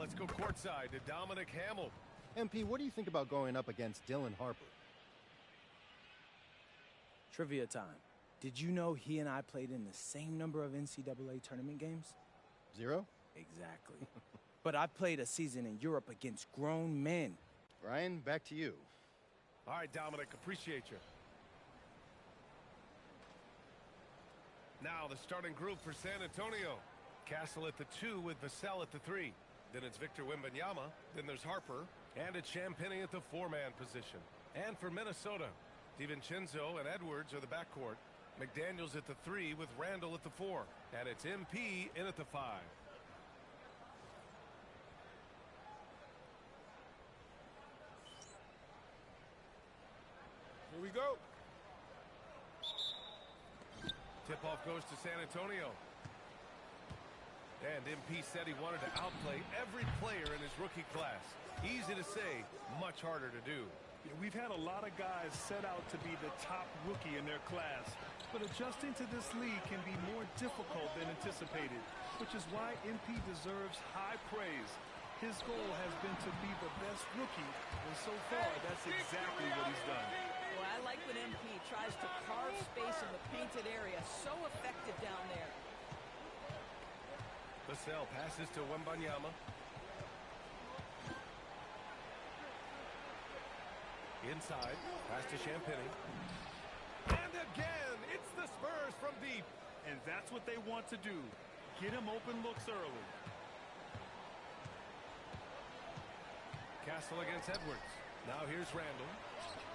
let's go courtside to Dominic Hamill. MP, what do you think about going up against Dylan Harper? Trivia time. Did you know he and I played in the same number of NCAA tournament games? 0? Exactly. But I played a season in Europe against grown men. Ryan, back to you. All right, Dominic, appreciate you. Now the starting group for San Antonio. Castle at the 2 with Vassell at the 3. Then it's Victor Wembanyama. Then there's Harper. And it's Champagnie at the 4-man position. And for Minnesota, DiVincenzo and Edwards are the backcourt. McDaniels at the 3 with Randall at the 4. And it's MP in at the 5. Here we go. Tip-off goes to San Antonio. And MP said he wanted to outplay every player in his rookie class. Easy to say, much harder to do. Yeah, we've had a lot of guys set out to be the top rookie in their class, but adjusting to this league can be more difficult than anticipated, which is why MP deserves high praise. His goal has been to be the best rookie, and so far, that's exactly what he's done. Well, I like when MP tries to carve space in the painted area. So effective down there. Vassell passes to Wembanyama. Inside, pass to Champagnie. And again, it's the Spurs from deep. And that's what they want to do. Get him open looks early. Castle against Edwards. Now here's Randall.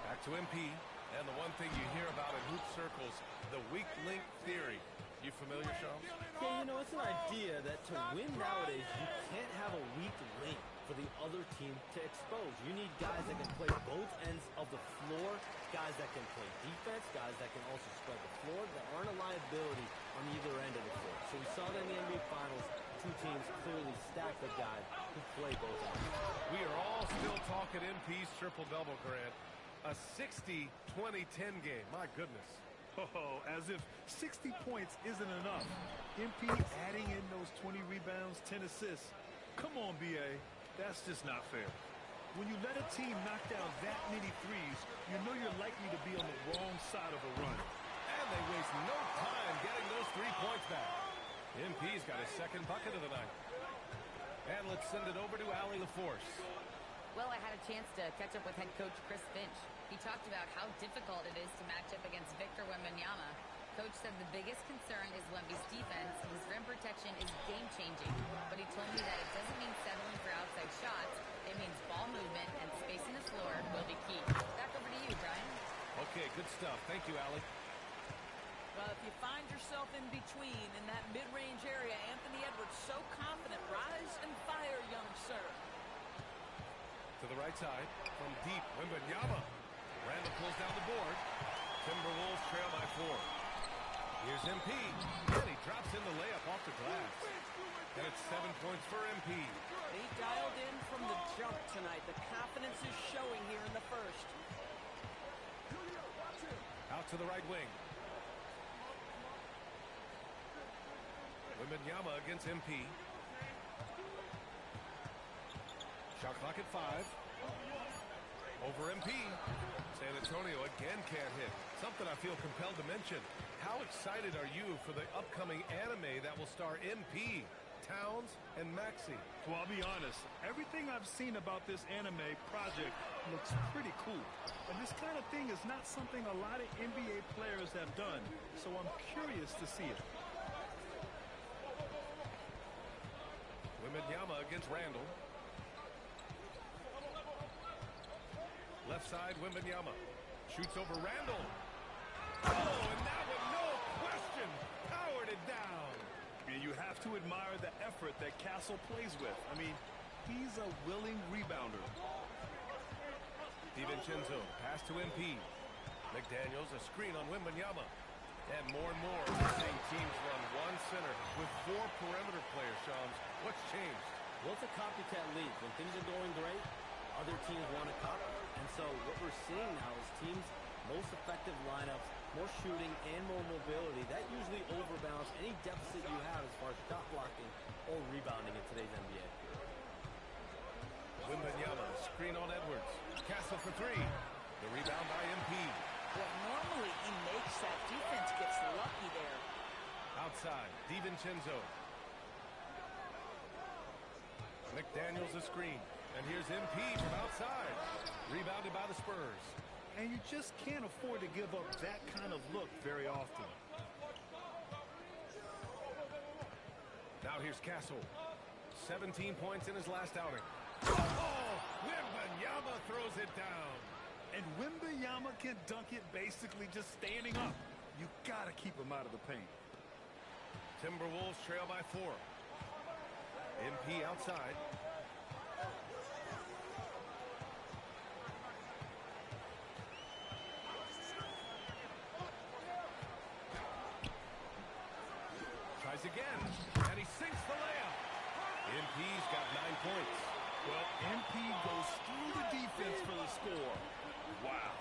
Back to MP. And the one thing you hear about in hoop circles, the weak link theory. You familiar, Sean? Yeah, you know, it's an idea that to win nowadays, you can't have a weak link for the other team to expose. You need guys that can play both ends of the floor, guys that can play defense, guys that can also spread the floor, that aren't a liability on either end of the floor. So we saw that in the NBA Finals, two teams clearly stacked of guys who play both ends. We are all still talking MP's triple-double, Grant. A 60-20-10 game. My goodness. Oh, as if 60 points isn't enough. MP adding in those 20 rebounds, 10 assists. Come on, BA. That's just not fair. When you let a team knock down that many threes, you know you're likely to be on the wrong side of a run. And they waste no time getting those 3 points back. MP's got his second bucket of the night. And let's send it over to Allie LaForce. Well, I had a chance to catch up with head coach Chris Finch. He talked about how difficult it is to match up against Victor Wembanyama. Coach said the biggest concern is Wemby's defense. His rim protection is game-changing. But he told me that it doesn't mean settling for outside shots. It means ball movement and spacing the floor will be key. Back over to you, Brian. Okay, good stuff. Thank you, Allie. Well, if you find yourself in between in that mid-range area, Anthony Edwards so confident. Rise and fire, young sir. To the right side, from deep, Wembanyama. Randall pulls down the board. Timberwolves trail by 4. Here's MP, and he drops in the layup off the glass. And it's 7 points for MP. He dialed in from the jump tonight. The confidence is showing here in the first. Out to the right wing. Wembanyama against MP. Shot clock at 5. Over MP. San Antonio again can't hit. Something I feel compelled to mention. How excited are you for the upcoming anime that will star MP, Towns, and Maxey? Well, I'll be honest. Everything I've seen about this anime project looks pretty cool. And this kind of thing is not something a lot of NBA players have done. So I'm curious to see it. Wembanyama against Randall. Left side, Wembanyama. Shoots over Randall. Oh, and that one, no question, powered it down. And you have to admire the effort that Castle plays with. I mean, he's a willing rebounder. DiVincenzo, pass to MP. McDaniels, a screen on Wembanyama. And more, we're seeing teams run one center with 4 perimeter players, Shams. What's changed? Well, it's a copycat league. When things are going great, other teams want to copy. And so what we're seeing now is teams' most effective lineups, more shooting and more mobility. That usually overbalances any deficit you have as far as shot blocking or rebounding in today's NBA. Castle for three. The rebound by MP. Well, normally he makes that. Defense gets lucky there. Outside, DiVincenzo. McDaniels a screen. And here's MP from outside. Rebounded by the Spurs. And you just can't afford to give up that kind of look very often. Now here's Castle. 17 points in his last outing. Oh! Wembanyama throws it down. And Wembanyama can dunk it basically just standing up. You got to keep him out of the paint. Timberwolves trail by 4. MP outside. Tries again, and he sinks the layup. MP's got 9 points. Well, MP goes through the defense for the score. Wow.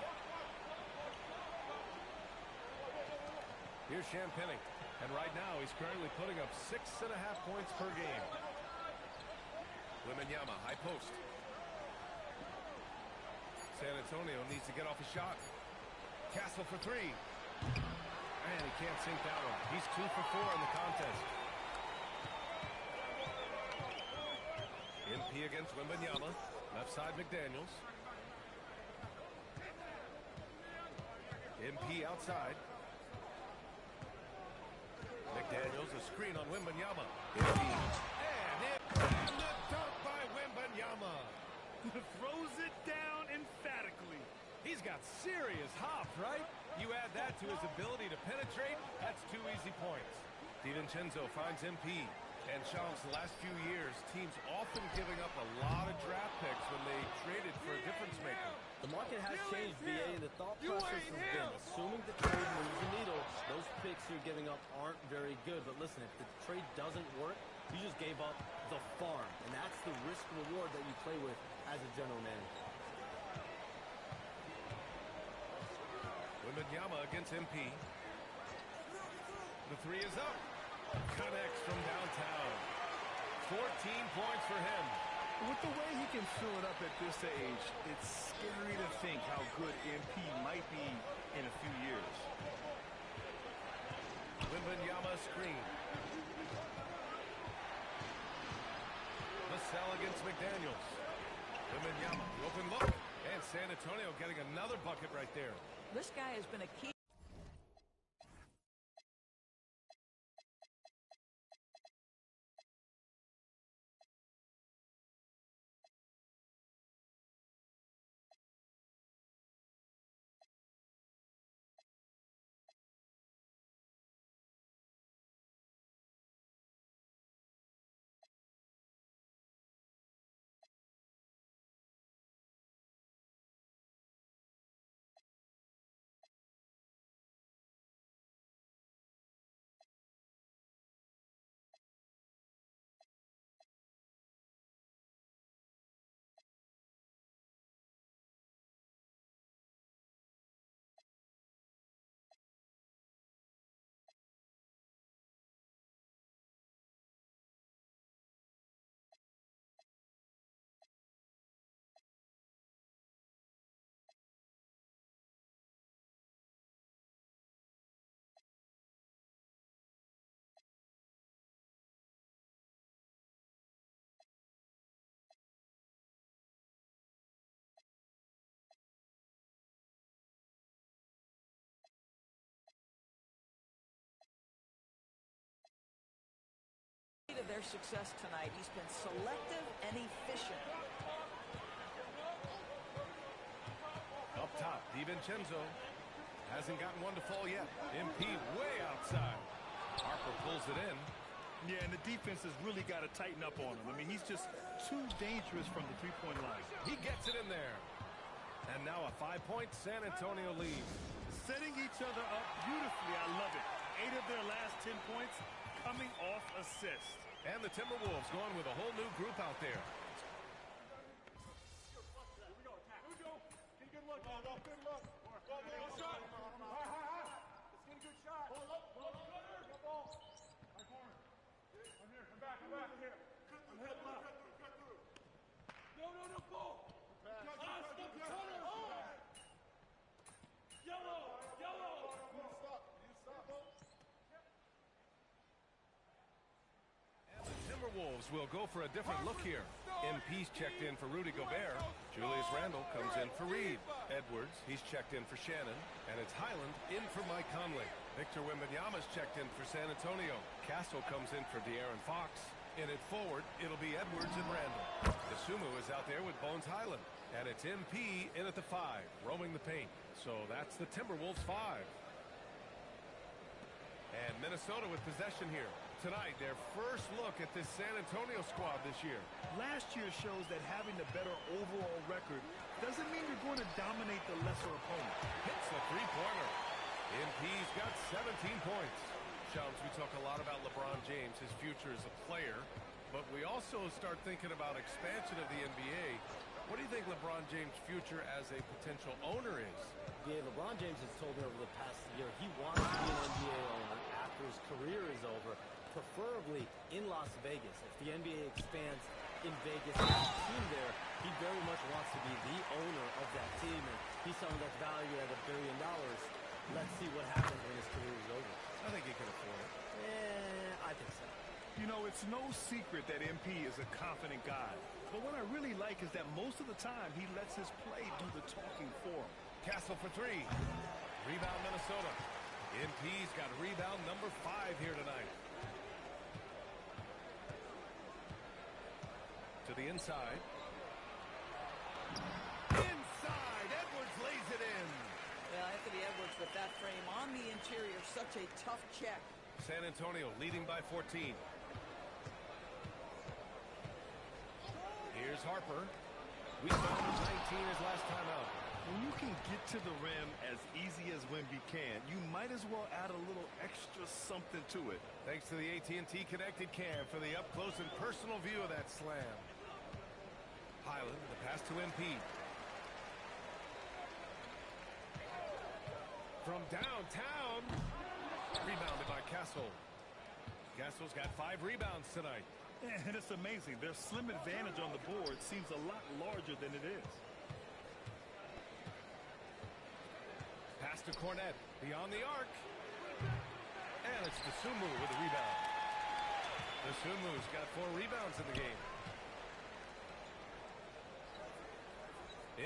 Here's Champagnie, and right now he's currently putting up 6.5 points per game. Wembanyama, high post. San Antonio needs to get off a shot. Castle for three. And he can't sink that one. He's 2 for 4 in the contest. MP against Wembanyama. Left side McDaniels. MP outside. McDaniels a screen on Wembanyama. MP. And the dunk by Wembanyama. Throws it down emphatically. He's got serious hop, right? You add that to his ability to penetrate, that's 2 easy points. DiVincenzo finds MP. And Shams, the last few years, teams often giving up a lot of draft picks when they traded for a difference maker. The market has changed, BA, and the thought process has been, assuming the trade moves the needle, those picks you're giving up aren't very good. But listen, if the trade doesn't work, you just gave up the farm. And that's the risk-reward that you play with as a general manager. Wembanyama against MP. The three is up. Connects from downtown. 14 points for him. With the way he can fill it up at this age, it's scary to think how good MP might be in a few years. Wembanyama screen. Vassell against McDaniels. Wembanyama, the open look. And San Antonio getting another bucket right there. This guy has been a key. Of their success tonight, he's been selective and efficient. Up top, DiVincenzo hasn't gotten one to fall yet. MP way outside. Harper pulls it in. Yeah, and the defense has really got to tighten up on him. I mean, he's just too dangerous from the three-point line. He gets it in there. And now a 5-point San Antonio lead. Setting each other up beautifully. I love it. 8 of their last 10 points coming off assists. And the Timberwolves going with a whole new group out there. Timberwolves will go for a different look here. MP's checked in for Rudy Gobert. Julius Randle comes in for Reed. Edwards, he's checked in for Shannon. And it's Highland in for Mike Conley. Victor Wembanyama's checked in for San Antonio. Castle comes in for De'Aaron Fox. In it forward, it'll be Edwards and Randle. Isumu is out there with Bones Highland. And it's MP in at the 5, roaming the paint. So that's the Timberwolves 5. And Minnesota with possession here. Tonight, their first look at this San Antonio squad this year. Last year shows that having a better overall record doesn't mean you're going to dominate the lesser opponent. Hits the three-pointer. MP's got 17 points. Shams, we talk a lot about LeBron James, his future as a player, but we also start thinking about expansion of the NBA. What do you think LeBron James' future as a potential owner is? Yeah, LeBron James has told me over the past year he wants to be an NBA owner after his career is over, preferably in Las Vegas. If the NBA expands in Vegas and has a team there, he very much wants to be the owner of that team, and he's someone that's valued at $1 billion. Let's see what happens when his career is over. I think he can afford it. I think so. You know, it's no secret that MP is a confident guy. But what I really like is that most of the time he lets his play do the talking for him. Castle for 3. Rebound Minnesota. MP's got rebound number 5 here tonight. To the inside. Inside. Edwards lays it in. Well, Anthony Edwards with that frame on the interior, such a tough check. San Antonio leading by 14. Here's Harper. We saw him 19 his last time out. When you can get to the rim as easy as Wemby can, you might as well add a little extra something to it. Thanks to the AT&T Connected Cam for the up-close and personal view of that slam. Highland, the pass to MP. From downtown. Rebounded by Castle. Castle's got 5 rebounds tonight. And it's amazing. Their slim advantage on the board seems a lot larger than it is. Pass to Cornette. Beyond the arc. And it's Isumu with the rebound. Isumu's got 4 rebounds in the game.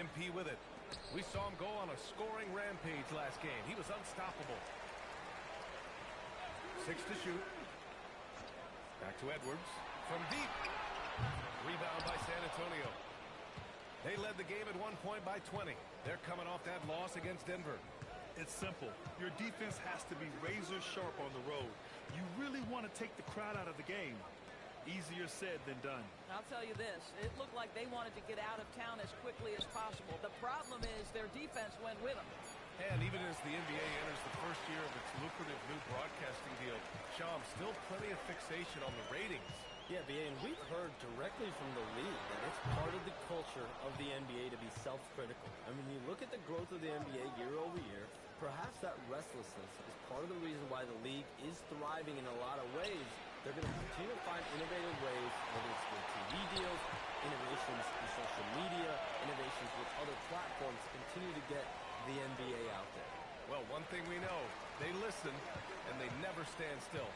MP with it. We saw him go on a scoring rampage last game. He was unstoppable. 6 to shoot. Back to Edwards. From deep. Rebound by San Antonio. They led the game at one point by 20. They're coming off that loss against Denver. It's simple. Your defense has to be razor sharp on the road. You really want to take the crowd out of the game. Easier said than done. I'll tell you this, it looked like they wanted to get out of town as quickly as possible. The problem is their defense went with them. And even as the NBA enters the first year of its lucrative new broadcasting deal, Sham, still plenty of fixation on the ratings. Yeah, BA, and we've heard directly from the league that it's part of the culture of the NBA to be self-critical. I mean, you look at the growth of the NBA year over year, perhaps that restlessness is part of the reason why the league is thriving in a lot of ways. They're going to continue to find innovative ways, whether it's with TV deals, innovations in social media, innovations with other platforms to continue to get the NBA out there. Well, one thing we know, they listen and they never stand still.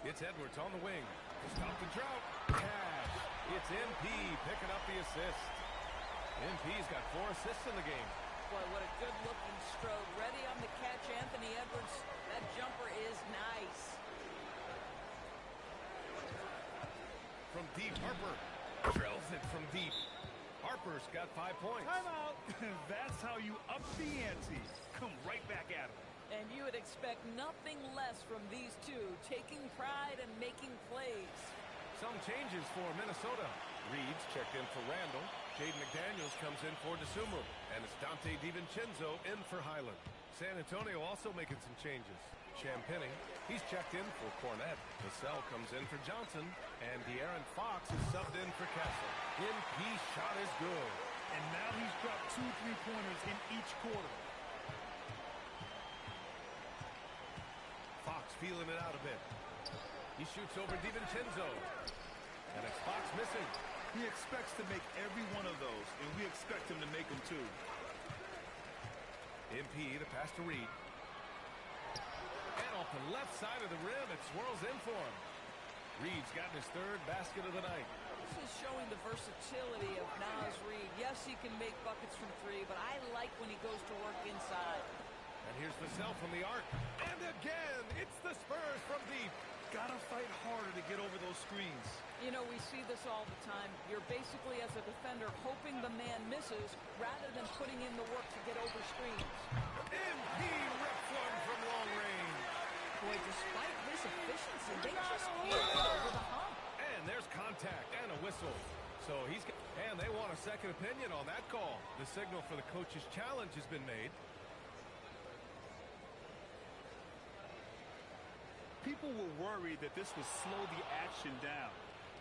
It's Edwards on the wing. Stop the drought. Cash. It's MP picking up the assist. MP's got 4 assists in the game. Boy, what a good-looking stroke. Ready on the catch, Anthony Edwards. That jumper is nice. From deep, Harper drills it from deep. Harper's got 5 points. Timeout. That's how you up the ante. Come right back at him. And you would expect nothing less from these two, taking pride and making plays. Some changes for Minnesota. Reed's checked in for Randle. Jaden McDaniels comes in for Isumu. And it's Dante DiVincenzo in for Highland. San Antonio also making some changes. Champagnie, he's checked in for Cornette. Vassell comes in for Johnson. And De'Aaron Fox is subbed in for Castle. MP's shot is good. And now he's dropped 2 3-pointers in each quarter. Fox feeling it out a bit. He shoots over DiVincenzo. And it's Fox missing. He expects to make every one of those, and we expect him to make them too. MP, the pass to Reed. And off the left side of the rim, it swirls in for him. Reed's gotten his third basket of the night. This is showing the versatility of Naz Reid. Yes, he can make buckets from three, but I like when he goes to work inside. And here's Vassell from the arc. And again, it's the Spurs from deep. Gotta fight harder to get over those screens. You know, we see this all the time. You're basically, as a defender, hoping the man misses rather than putting in the work to get over screens. MP rips one from long range. Boy, despite his efficiency, they just can't get over the hump. And there's contact and a whistle. So and they want a second opinion on that call. The signal for the coach's challenge has been made. People were worried that this would slow the action down.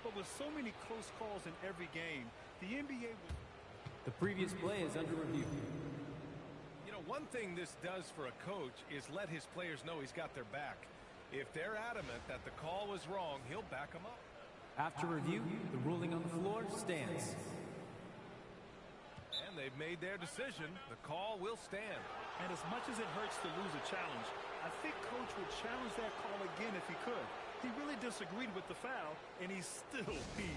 But with so many close calls in every game, the NBA will... The previous play is under review. You know, one thing this does for a coach is let his players know he's got their back. If they're adamant that the call was wrong, he'll back them up. After review, the ruling on the floor stands. And they've made their decision. The call will stand. And as much as it hurts to lose a challenge, I think Coach would challenge that call again if he could. He really disagreed with the foul, and he's still peeved.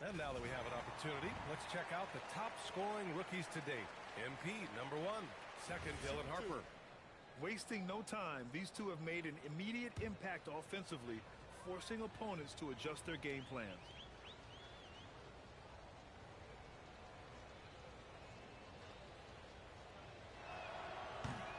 And now that we have an opportunity, let's check out the top scoring rookies to date. MP, number 1. Second, Dylan Harper. Wasting no time, these two have made an immediate impact offensively, forcing opponents to adjust their game plans.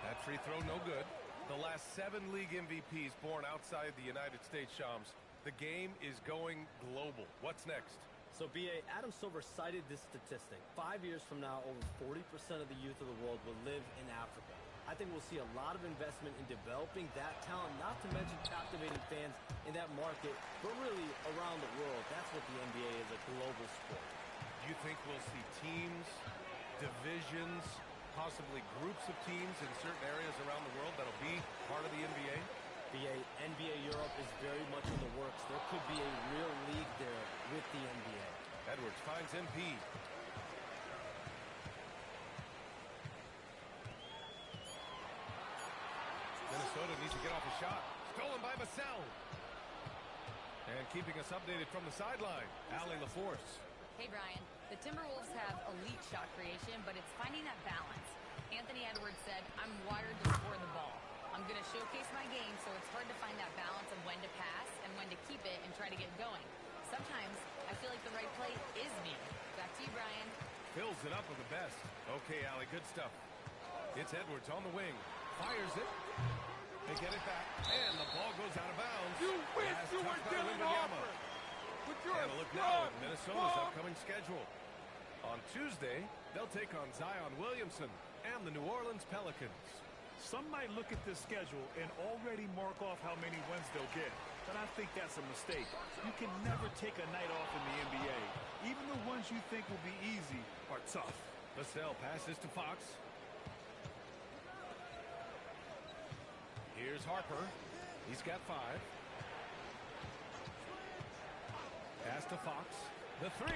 That free throw, no good. The last 7 league MVPs born outside the United States, Shams. The game is going global. What's next? So, B.A., Adam Silver cited this statistic. 5 years from now, over 40% of the youth of the world will live in Africa. I think we'll see a lot of investment in developing that talent, not to mention captivating fans in that market, but really around the world. That's what the NBA is, a global sport. Do you think we'll see teams, divisions, possibly groups of teams in certain areas around the world that'll be part of the NBA? BA, NBA Europe is very much in the works. There could be a real league there with the NBA. Edwards finds MP. Minnesota needs to get off a shot. Stolen by Vassell. And keeping us updated from the sideline, Allie LaForce. Hey, Brian. The Timberwolves have elite shot creation, but it's finding that balance. Anthony Edwards said, "I'm wired to score the ball. I'm going to showcase my game, so it's hard to find that balance of when to pass and when to keep it and try to get going. Sometimes I feel like the right play is me." Back to you, Brian. Fills it up with the best. Okay, Allie, good stuff. It's Edwards on the wing. Fires it. They get it back. And the ball goes out of bounds. You wish you were Dylan Harper. But you're and a look now at Minnesota's upcoming schedule. On Tuesday, they'll take on Zion Williamson and the New Orleans Pelicans. Some might look at this schedule and already mark off how many wins they'll get. But I think that's a mistake. You can never take a night off in the NBA. Even the ones you think will be easy are tough. Vassell passes to Fox. Here's Harper. He's got 5. Pass to Fox. The 3.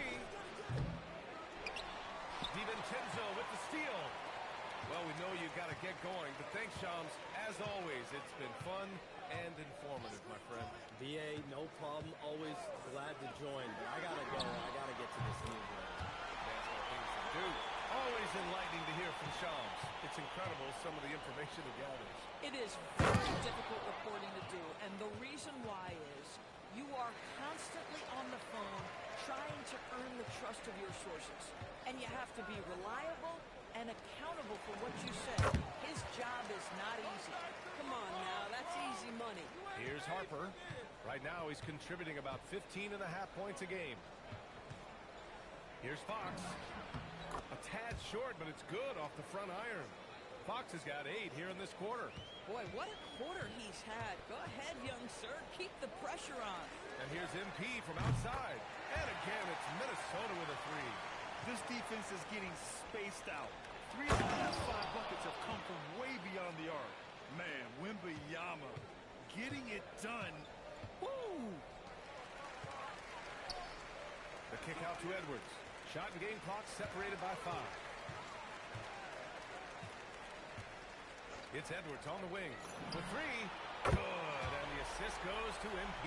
DiVincenzo with the steal. Well, we know you've got to get going, but thanks, Shams. As always, it's been fun and informative, my friend. BA, no problem. Always glad to join, but I got to go. I got to get to this new game. That's what things to do. Always enlightening to hear from Shams. It's incredible some of the information he gathers. It is very difficult reporting to do, and the reason why is you are constantly on the phone trying to earn the trust of your sources. And you have to be reliable and accountable for what you say. His job is not easy. Come on now, that's easy money. Here's Harper. Right now he's contributing about 15.5 points a game. Here's Fox. A tad short, but it's good off the front iron. Fox has got 8 here in this quarter. Boy, what a quarter he's had. Go ahead, young sir. Keep the pressure on. And here's MP from outside. And again, it's Minnesota with a 3. This defense is getting spaced out. 3 of the last 5 buckets have come from way beyond the arc. Man, Wembanyama getting it done. Woo! The kick out to Edwards. Shot and game clock separated by 5. It's Edwards on the wing. For 3. Good. And the assist goes to MP.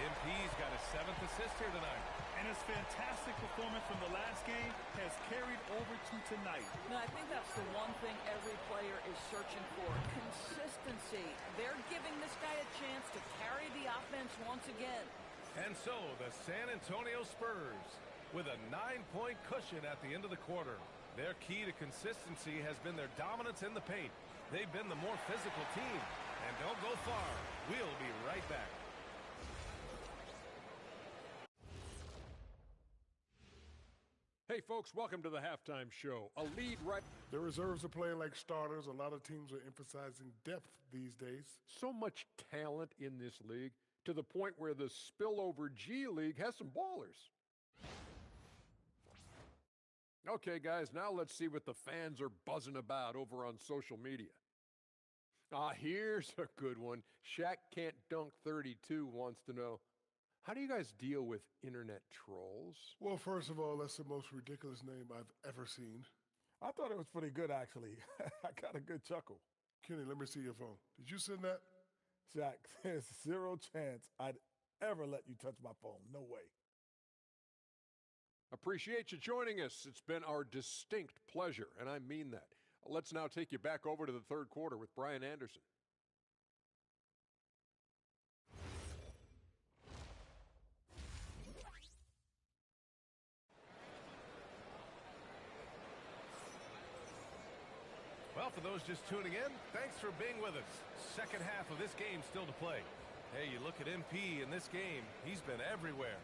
MP's got his 7th assist here tonight. And his fantastic performance from the last game has carried over to tonight. Now, I think that's the one thing every player is searching for. Consistency. They're giving this guy a chance to carry the offense once again. And so the San Antonio Spurs with a 9-point cushion at the end of the quarter. Their key to consistency has been their dominance in the paint. They've been the more physical team. And don't go far. We'll be right back. Hey, folks, welcome to the halftime show. A lead right... The reserves are playing like starters. A lot of teams are emphasizing depth these days. So much talent in this league to the point where the spillover G League has some ballers. Okay, guys, now let's see what the fans are buzzing about over on social media. Here's a good one. Shaq Can't Dunk 32 wants to know, how do you guys deal with internet trolls? Well, first of all, that's the most ridiculous name I've ever seen. I thought it was pretty good, actually. I got a good chuckle. Kenny, let me see your phone. Did you send that? Shaq, there's zero chance I'd ever let you touch my phone. No way. Appreciate you joining us. It's been our distinct pleasure, and I mean that. Let's now take you back over to the third quarter with Brian Anderson. Well, for those just tuning in, thanks for being with us. Second half of this game still to play. Hey, you look at MP in this game, he's been everywhere.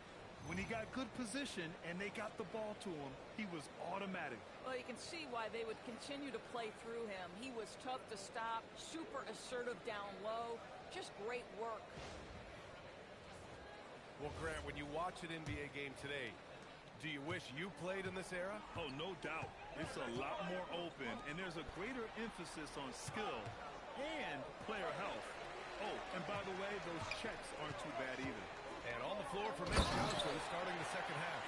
When he got good position and they got the ball to him, he was automatic. Well, you can see why they would continue to play through him. He was tough to stop, super assertive down low, just great work. Well, Grant, when you watch an NBA game today, do you wish you played in this era? Oh, no doubt. It's a lot more open, and there's a greater emphasis on skill and player health. Oh, and by the way, those checks aren't too bad either. And on the floor for Mitch Johnson starting the second half.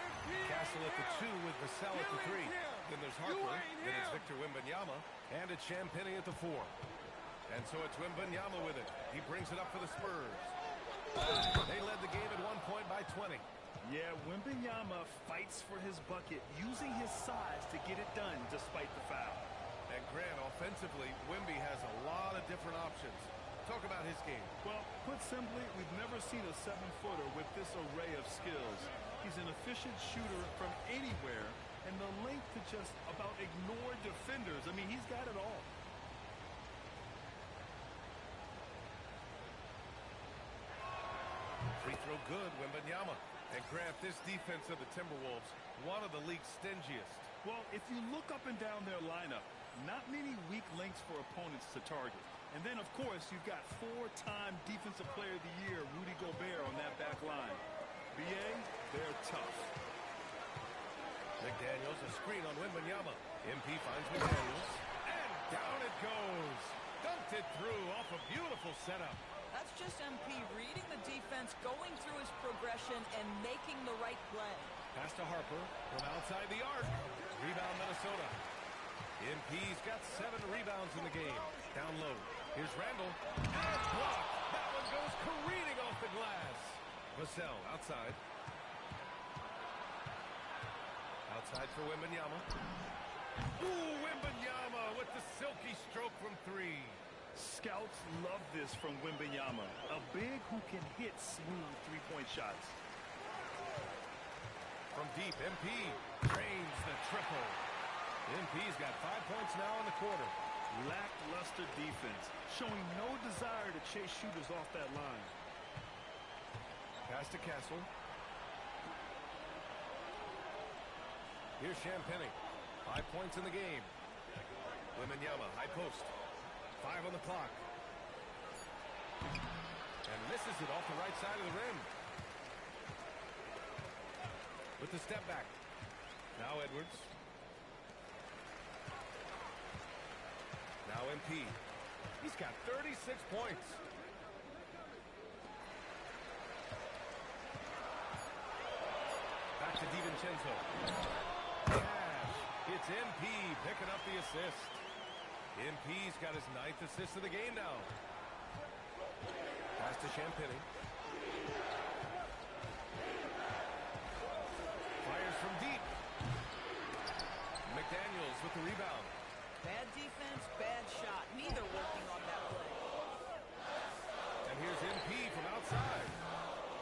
Castle at the 2 with Vassell at the 3. Then there's Harper. Then it's Victor Wembanyama. And it's Champagnie at the 4. And so it's Wembanyama with it. He brings it up for the Spurs. They led the game at 1 point by 20. Yeah, Wembanyama fights for his bucket, using his size to get it done despite the foul. And Grant, offensively, Wemby has a lot of different options. Talk about his game. Well, put simply, we've never seen a 7-footer with this array of skills. He's an efficient shooter from anywhere, and the length to just about ignore defenders. I mean, he's got it all. Free throw good, Wembanyama. And Grant, this defense of the Timberwolves, one of the league's stingiest. Well, if you look up and down their lineup, not many weak links for opponents to target. And then, of course, you've got 4-time Defensive Player of the Year, Rudy Gobert, on that back line. BA, they're tough. McDaniels, a screen on Wembanyama. MP finds McDaniels. And down it goes. Dunked it through off a beautiful setup. That's just MP reading the defense, going through his progression, and making the right play. Pass to Harper from outside the arc. Rebound, Minnesota. MP's got 7 rebounds in the game. Down low. Here's Randall. And blocked. That one goes careening off the glass. Vassell outside. Outside for Wembanyama. Ooh, Wembanyama with the silky stroke from 3. Scouts love this from Wembanyama. A big who can hit smooth three-point shots. From deep, MP drains the triple. MP's got 5 points now in the quarter. Lackluster defense, showing no desire to chase shooters off that line. Pass to Castle. Here's Champagnie. 5 points in the game. Wembanyama, high post. 5 on the clock. And misses it off the right side of the rim. With the step back. Now Edwards. Now MP. He's got 36 points. Back to DiVincenzo. Cash. It's MP picking up the assist. MP's got his 9th assist of the game now. Pass to Champagnie. Fires from deep. McDaniels with the rebound. Bad defense, bad shot. Neither working on that play. And here's MP from outside.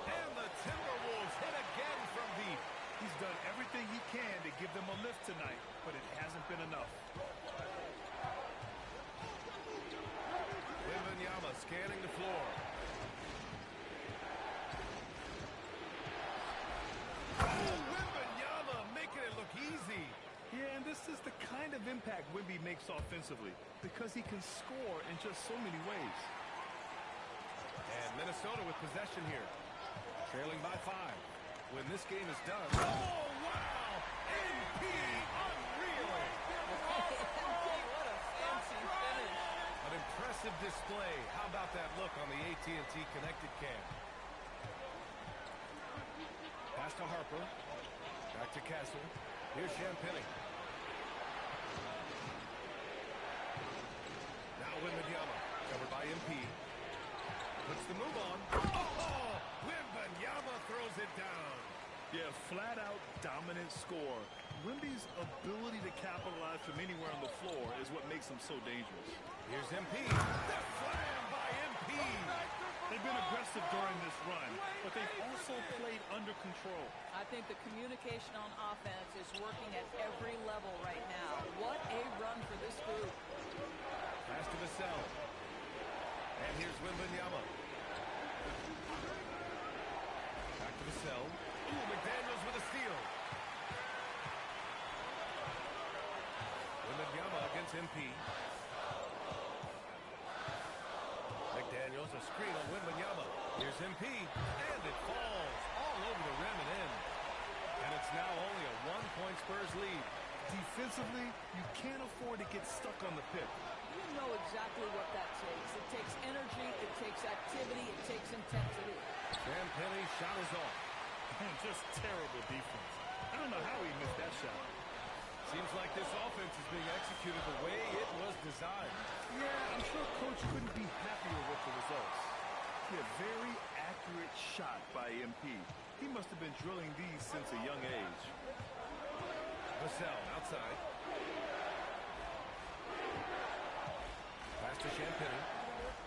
And the Timberwolves hit again from deep. He's done everything he can to give them a lift tonight, but it hasn't been enough. Wembanyama scanning the floor. Oh, Wembanyama making it look easy. Yeah, and this is the kind of impact Wemby makes offensively because he can score in just so many ways. And Minnesota with possession here. Trailing by 5. When this game is done. Oh, wow! MP, unreal! What a fancy finish. An impressive display. How about that look on the AT&T connected cam? Pass to Harper. Back to Castle. Here's Champagnie. Now Wembanyama, covered by MP. Puts the move on. Oh! Wembanyama throws it down. Yeah, flat-out dominant score. Wemby's ability to capitalize from anywhere on the floor is what makes him so dangerous. Here's MP. The slam by MP. They've been aggressive during this run, but they've also played under control. I think the communication on offense is working at every level right now. What a run for this group. Pass to Vassell. And here's Wembanyama. Back to Vassell. Ooh, McDaniels with a steal. Wembanyama against MP. McDaniels, a screen on Wembanyama. Here's MP. And it falls all over the rim and in. And it's now only a 1-point Spurs lead. Defensively, you can't afford to get stuck on the pick. You know exactly what that takes. It takes energy, it takes activity, it takes intensity. Champagnie shot is off. And just terrible defense. I don't know how he missed that shot. Seems like this offense is being executed the way it was designed. Yeah, I'm sure Coach couldn't be happier with the results. He had a very accurate shot by MP. He must have been drilling these since a young age. Vassell outside. Pass to Champagnie.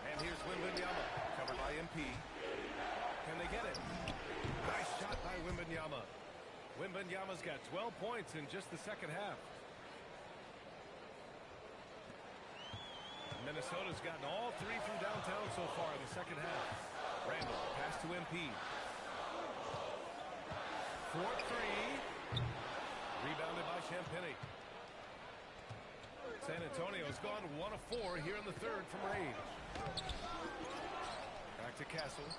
And here's Wembanyama, covered by MP. Can they get it? Nice shot by Wembanyama. Wembanyama's got 12 points in just the second half. Minnesota's gotten all 3 from downtown so far in the second half. Randall, pass to MP. 4-3. Rebounded by Champagnie. San Antonio's gone 1 of 4 here in the third from range. Back to Castle.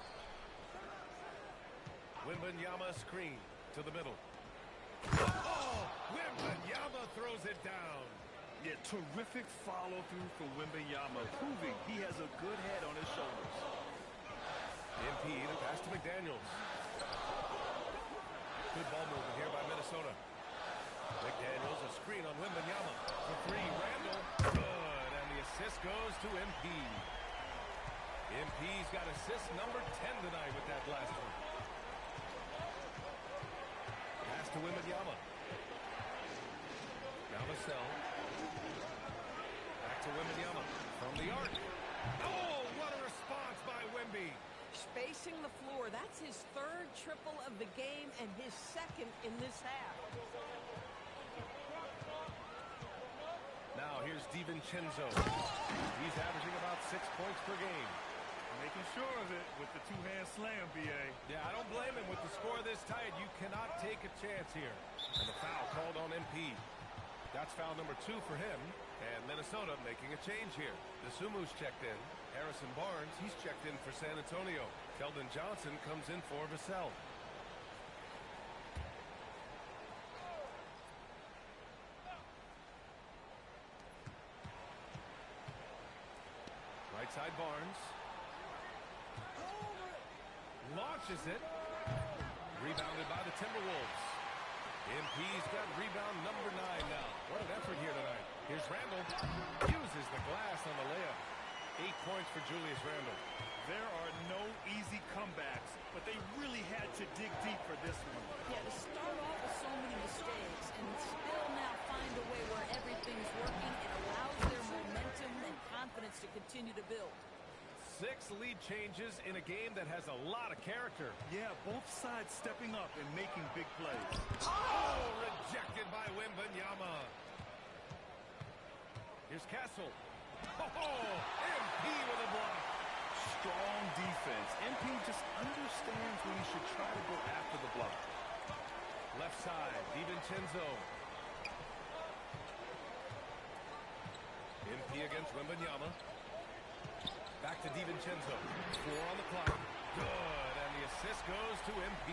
Wembanyama screen to the middle. Oh! Wembanyama throws it down. Yeah, terrific follow-through from Wembanyama, proving he has a good head on his shoulders. MP, the pass to McDaniels. Good ball movement here by Minnesota. McDaniels, a screen on Wembanyama. For 3, Randall. Good, and the assist goes to MP. MP's got assist number 10 tonight with that last one. Pass to Wembanyama. Now Vassell. Back to Wembanyama. From the arc. Oh, what a response by Wemby. Spacing the floor. That's his 3rd triple of the game and his 2nd in this half. Now here's DiVincenzo. He's averaging about 6 points per game. Making sure of it with the 2-hand slam, B.A. Yeah, I don't blame him. With the score this tight, you cannot take a chance here. And the foul called on MP. That's foul number 2 for him. And Minnesota making a change here. DeSumu's checked in. Harrison Barnes, he's checked in for San Antonio. Keldon Johnson comes in for Vassell. Right side Barnes. Launches it. Rebounded by the Timberwolves. MP's got rebound number 9 now. What an effort here tonight. Here's Randle. Uses the glass on the layup. 8 points for Julius Randle. There are no easy comebacks, but they really had to dig deep for this one. Yeah, to start off with so many mistakes and still now find a way where everything's working, it allows their momentum and confidence to continue to build. 6 lead changes in a game that has a lot of character. Yeah, both sides stepping up and making big plays. Oh, rejected by Wembanyama. Here's Castle. Oh, MP with a block. Strong defense. MP just understands when he should try to go after the block. Left side, DiVincenzo. MP against Wembanyama. Back to DiVincenzo. 4 on the clock. Good, and the assist goes to MP.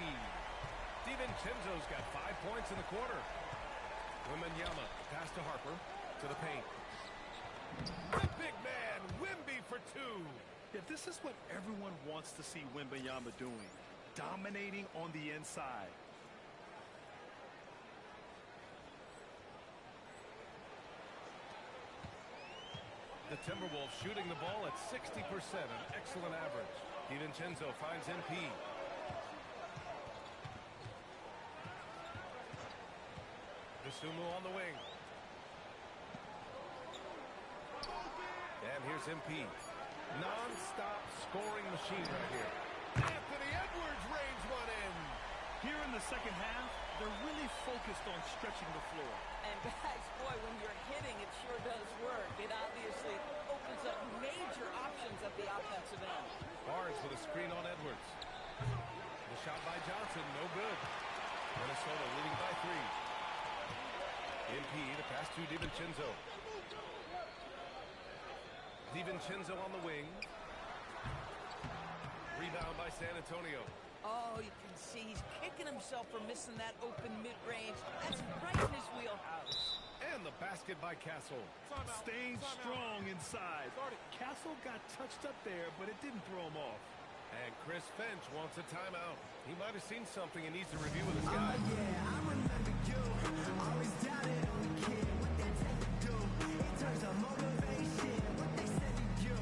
DiVincenzo's got 5 points in the quarter. Wembanyama, pass to Harper, to the paint. The big man, Wemby for 2. Yeah, this is what everyone wants to see Wembanyama doing. Dominating on the inside. The Timberwolves shooting the ball at 60%, an excellent average. DiVincenzo finds MP. Dosunmu on the wing. And here's MP. Non-stop scoring machine right here. Anthony Edwards rains one in. Here in the second half, they're really focused on stretching the floor. And guys, boy, when you're hitting, it sure does work. It obviously opens up major options at the offensive end. Barnes with a screen on Edwards. The shot by Johnson, no good. Minnesota leading by 3. MP, the pass to DiVincenzo. DiVincenzo on the wing. Rebound by San Antonio. Oh, you can see he's kicking himself for missing that open mid-range. That's right in his wheelhouse. And the basket by Castle. Staying strong inside. Castle got touched up there, but it didn't throw him off. And Chris Finch wants a timeout. He might have seen something and needs to review with his guys. Yeah, I remember you. Always doubted on the kid. What they tend to do in terms of motivation. What they said to you.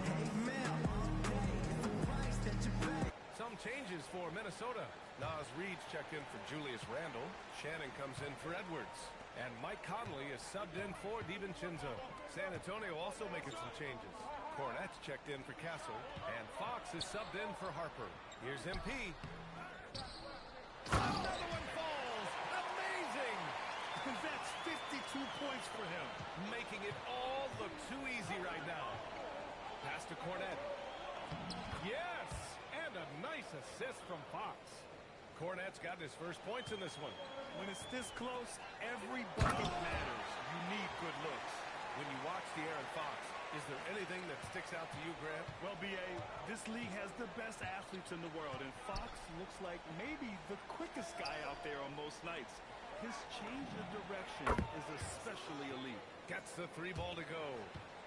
Hey, man, all day. It's the price that you pay. Some changes for Minnesota. Nas Reed's checked in for Julius Randle. Shannon comes in for Edwards. And Mike Conley is subbed in for DiVincenzo. San Antonio also making some changes. Cornette's checked in for Castle. And Fox is subbed in for Harper. Here's MP. Another one falls. Amazing. That's 52 points for him. Making it all look too easy right now. Pass to Cornette. Yes. And a nice assist from Fox. Cornette's got his first points in this one. When it's this close, every bucket matters. You need good looks. When you watch De'Aaron Fox, is there anything that sticks out to you, Grant? Well, B.A., this league has the best athletes in the world, and Fox looks like maybe the quickest guy out there on most nights. His change of direction is especially elite. Gets the 3 ball to go.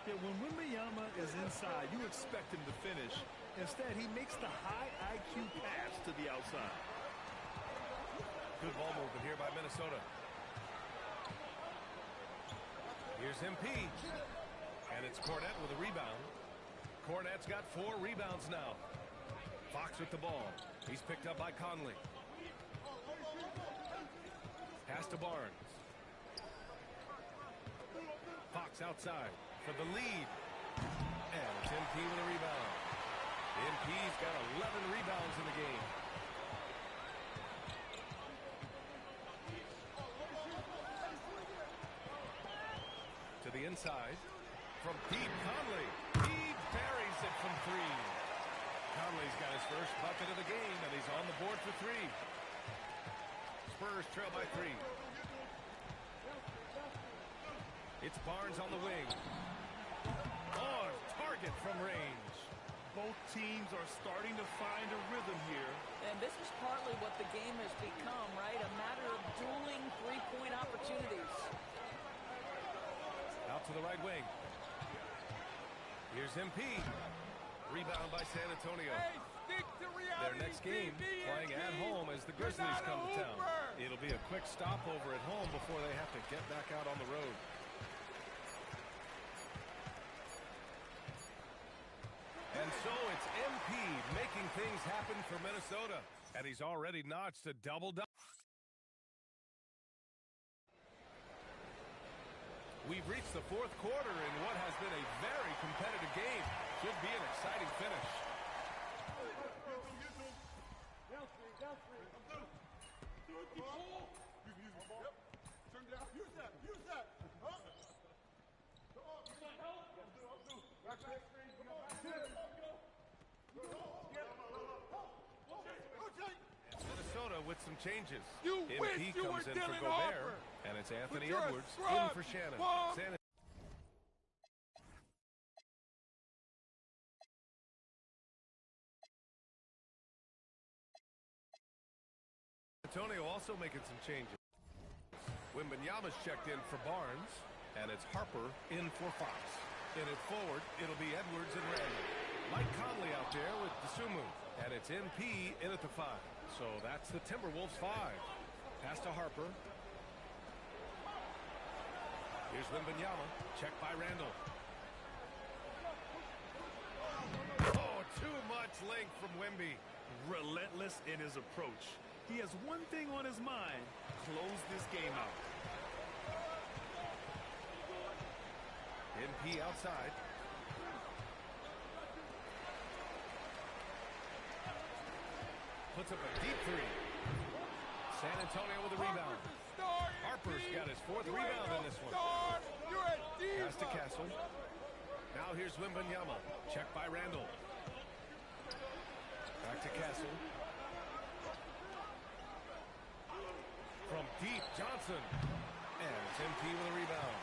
Yeah, when Wembanyama is inside, you expect him to finish. Instead, he makes the high IQ pass to the outside. Good ball movement here by Minnesota. Here's MP. And it's Cornette with a rebound. Cornette's got 4 rebounds now. Fox with the ball. He's picked up by Conley. Pass to Barnes. Fox outside for the lead. And it's MP with a rebound. MP's got 11 rebounds in the game. To the inside. From deep, Conley. He buries it from 3. Conley's got his first bucket of the game, and he's on the board for 3. Spurs trail by 3. It's Barnes on the wing. Oh, target from range. Both teams are starting to find a rhythm here. And this is partly what the game has become, right? A matter of dueling three-point opportunities. Out to the right wing. Here's MP. Rebound by San Antonio. Their next game, playing at home as the Grizzlies come to town. It'll be a quick stopover at home before they have to get back out on the road. And so it's MP making things happen for Minnesota. And he's already notched a double-double. We've reached the fourth quarter in what has been a very competitive game. Should be an exciting finish. Minnesota with some changes. MP comes in for Gobert, and it's Anthony Edwards in for Shannon. San Antonio also making some changes. Wembanyama's checked in for Barnes, and it's Harper in for Fox. In it forward, it'll be Edwards and Randall. Mike Conley out there with Dosunmu, and it's MP in at the 5. So that's the Timberwolves 5. Pass to Harper. Here's Wembanyama. Check by Randall. Oh, too much length from Wemby. Relentless in his approach. He has one thing on his mind: close this game out. MP outside. Puts up a deep 3. San Antonio with a rebound. Harper's got his 4th rebound in this one. Pass to Castle. Now here's Wembanyama. Check by Randall. Back to Castle. From deep, Johnson. And it's MP with a rebound.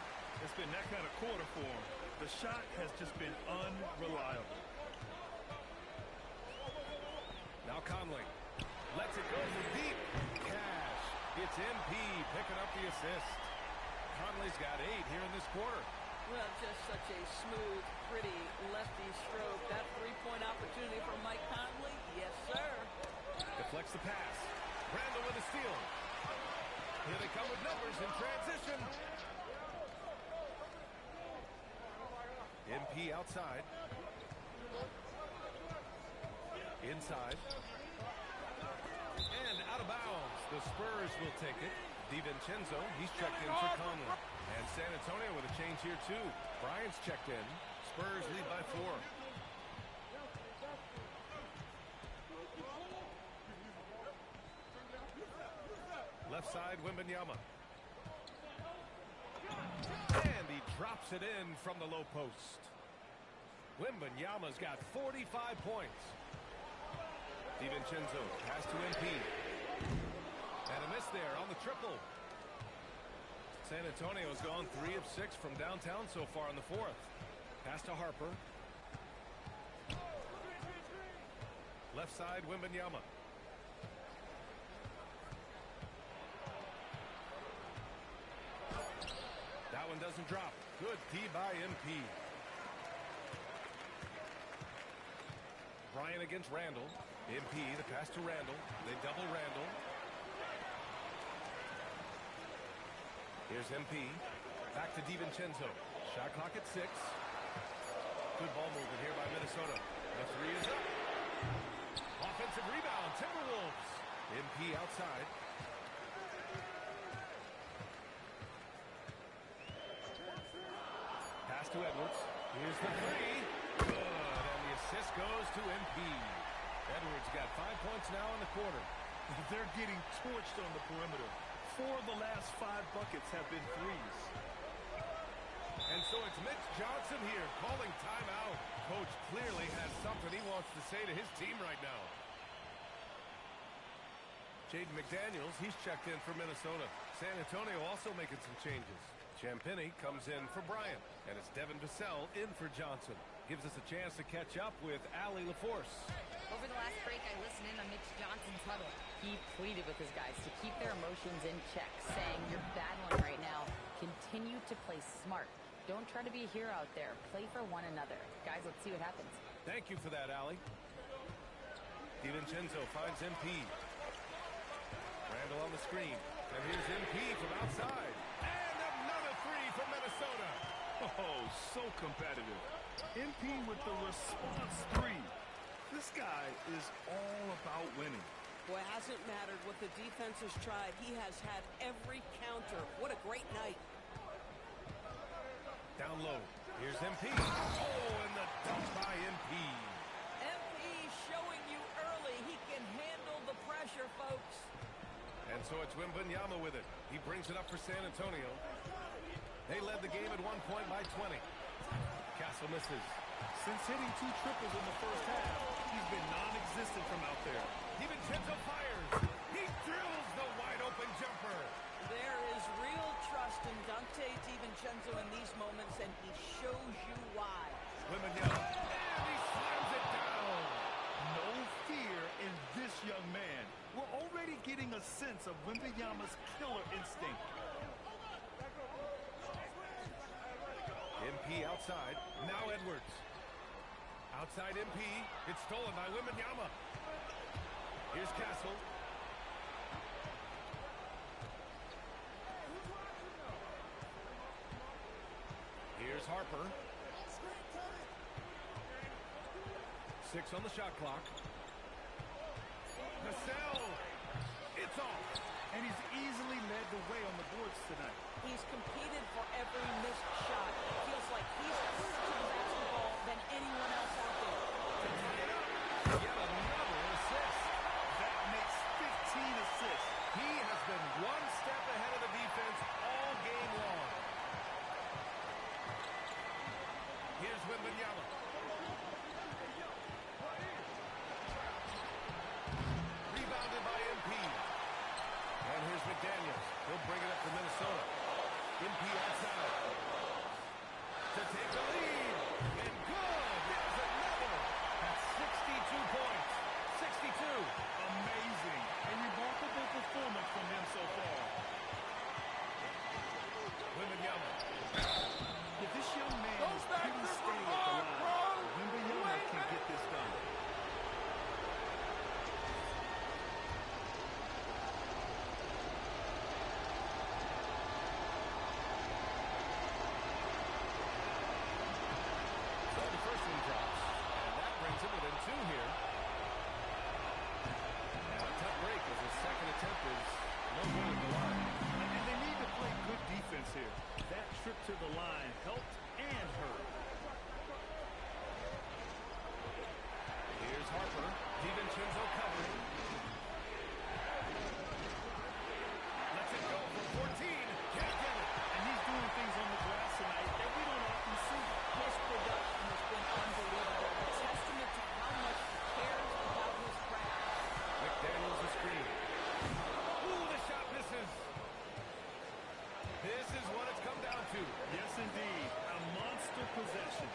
It's been that kind of quarter for him. The shot has just been unreliable. Now Conley. Lets it go from deep. Cash. It's MP picking up the assist. Conley's got 8 here in this quarter. Well, just such a smooth, pretty lefty stroke. That three-point opportunity for Mike Conley. Yes, sir. Deflects the pass. Randall with a steal. Here they come with numbers in transition. MP outside. Inside. And out of bounds. The Spurs will take it. DiVincenzo, he's checked in for Conley. And San Antonio with a change here too. Bryant's checked in. Spurs lead by 4. Left side, Wembanyama. And he drops it in from the low post. Wembanyama's got 45 points. DiVincenzo, pass to MP. And a miss there on the triple. San Antonio's gone 3 of 6 from downtown so far in the 4th. Pass to Harper. Left side, Wembanyama. That one doesn't drop. Good D by MP. Bryant against Randall. MP, the pass to Randall. They double Randall. Here's MP. Back to DiVincenzo. Shot clock at 6. Good ball movement here by Minnesota. The 3 is up. Offensive rebound, Timberwolves. MP outside. Pass to Edwards. Here's the 3. Good. And the assist goes to MP. Edwards got 5 points now in the quarter. They're getting torched on the perimeter. 4 of the last 5 buckets have been threes. And so it's Mitch Johnson here calling timeout. Coach clearly has something he wants to say to his team right now. Jaden McDaniels, he's checked in for Minnesota. San Antonio also making some changes. Champagnie comes in for Bryant, and it's Devin Vassell in for Johnson. Gives us a chance to catch up with Allie LaForce. Over the last break, I listened in on Mitch Johnson's huddle. He pleaded with his guys to keep their emotions in check, saying, "You're battling right now. Continue to play smart. Don't try to be a hero out there. Play for one another." Guys, let's see what happens. Thank you for that, Allie. DiVincenzo finds MP. Randall on the screen. And here's MP from outside. And another three from Minnesota. Oh, so competitive. MP with the response three. This guy is all about winning. Boy, it hasn't mattered what the defense has tried. He has had every counter. What a great night. Down low. Here's MP. Oh, and the dunk by MP. MP showing you early he can handle the pressure, folks. And so it's Wembanyama with it. He brings it up for San Antonio. They led the game at 1 point by 20. Castle misses. Since hitting 2 triples in the first half, he's been non-existent from out there. DiVincenzo fires. He drills the wide-open jumper. There is real trust in Dante DiVincenzo in these moments, and he shows you why. Wembanyama. And he slams it down. No fear in this young man. We're already getting a sense of Wembanyama's killer instinct. MP outside. Now Edwards. Outside MP. It's stolen by Wembanyama. Here's Castle. Here's Harper. 6 on the shot clock. Vassell. It's off. And he's easily led the way on the boards tonight. He's competed for every missed shot. It feels like he's closer to the basketball than anyone else out there. To tie it up. Yet another assist. That makes 15 assists. He has been one step ahead of the defense all game long. Here's Wembanyama. Rebounded by MP. And here's McDaniels. He'll bring it up to Minnesota. MP outside. To take the lead. And good. There's another. That's 62 points. 62. Amazing. A remarkable performance from him so far. Wembanyama. If this young man is pretty steady at the line, Wembanyama can get this done. So the first one drops. And that brings him within 2 here. And a tough break as his second attempt is no good at the line. And they need to play good defense here. That trip to the line helped and hurt. Here's Harper. DiVincenzo covering. Lets it go from 14. Can't get it. And he's doing things on the glass tonight that we don't often see. His production has been unbelievable. A testament to how much he cares about his craft. McDaniels the screen. Ooh, the shot misses. This is what it's come down to. Yes, indeed. A monster possession.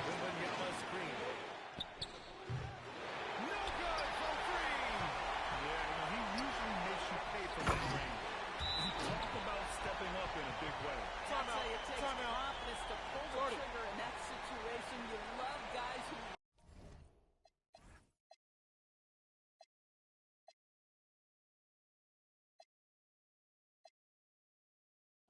Wembanyama screen. No good from 3. Yeah, he usually makes you pay for that range. You talk about stepping up in a big way. I'll tell you, it takes confidence to pull the trigger in that situation. You love guys who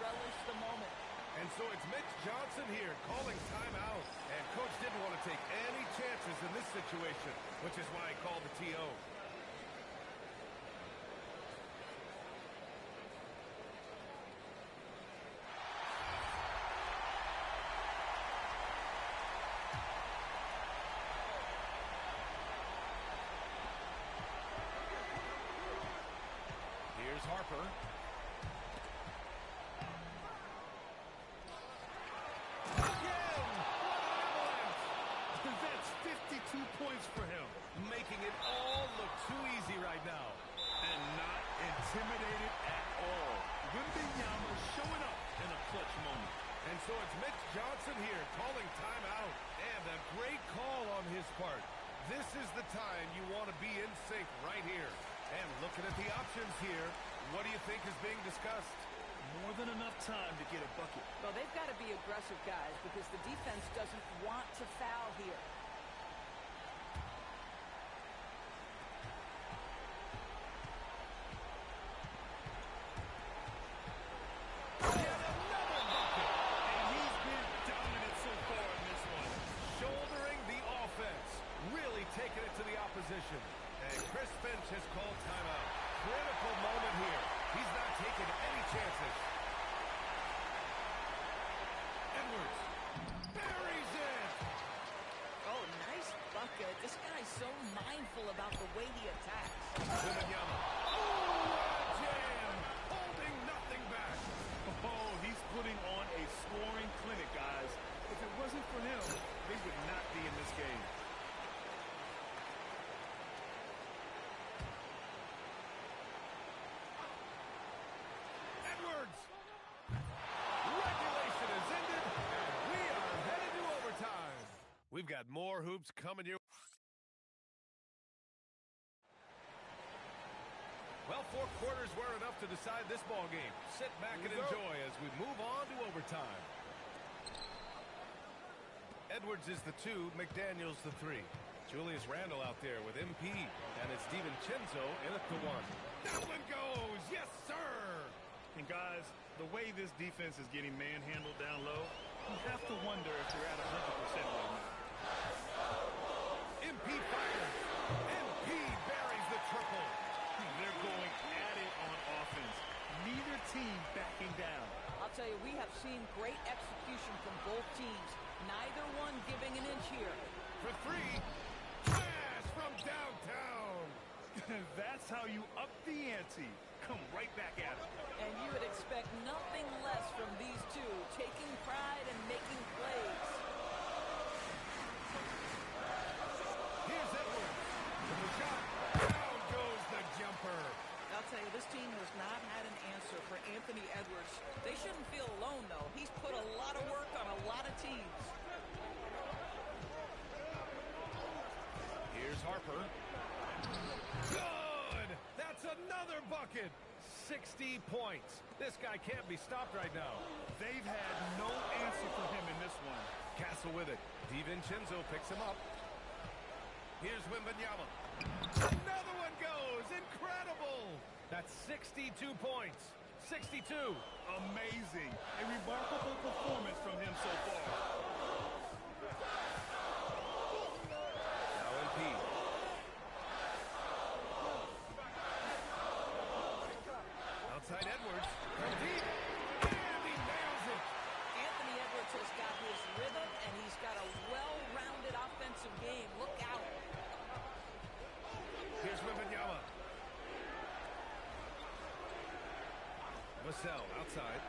relish the moment. And so it's Mitch Johnson here calling timeout. And Coach didn't want to take any chances in this situation, which is why he called the TO. Here's Harper. That's 52 points for him. Making it all look too easy right now. And not intimidated at all. Wembanyama showing up in a clutch moment. And so it's Mitch Johnson here calling timeout. And a great call on his part. This is the time you want to be in sync right here. And looking at the options here, what do you think is being discussed? More than enough time to get a bucket. Well, they've got to be aggressive, guys, because the defense doesn't want to foul here. mindful about the way he attacks. Wembanyama. Oh, jam! Holding nothing back. Oh, he's putting on a scoring clinic, guys. If it wasn't for him, they would not be in this game. Edwards. Regulation is ended, and we are headed to overtime. We've got more hoops coming your way. Well, 4 quarters weren't enough to decide this ball game. Sit back and enjoy as we move on to overtime. Edwards is the 2, McDaniels the 3. Julius Randle out there with MP, and it's DiVincenzo in at the 1. That one goes! Yes, sir! And guys, the way this defense is getting manhandled down low, you have to wonder if they're at 100% right now. MP fires. MP buries the triple. They're going at it on offense. Neither team backing down. I'll tell you, we have seen great execution from both teams. Neither one giving an inch here. For 3. Smash from downtown. That's how you up the ante. Come right back at it. And you would expect nothing less from these two, taking pride and making plays. Here's Edwards. With the shot. Down goes the jumper. I'll tell you, this team has not had an answer for Anthony Edwards. They shouldn't feel alone, though. He's put a lot of work on a lot of teams. Here's Harper. Good! That's another bucket! 60 points. This guy can't be stopped right now. They've had no answer for him in this one. Castle with it. DiVincenzo picks him up. Here's Wembanyama. Another one goes! Incredible! That's 62 points. 62. Amazing. A remarkable performance from him so far. Now MP. Outside Edwards. From deep. And he nails it. Anthony Edwards has got his rhythm, and he's got a well-rounded offensive game. Look out. Here's Wembanyama. Vassell outside.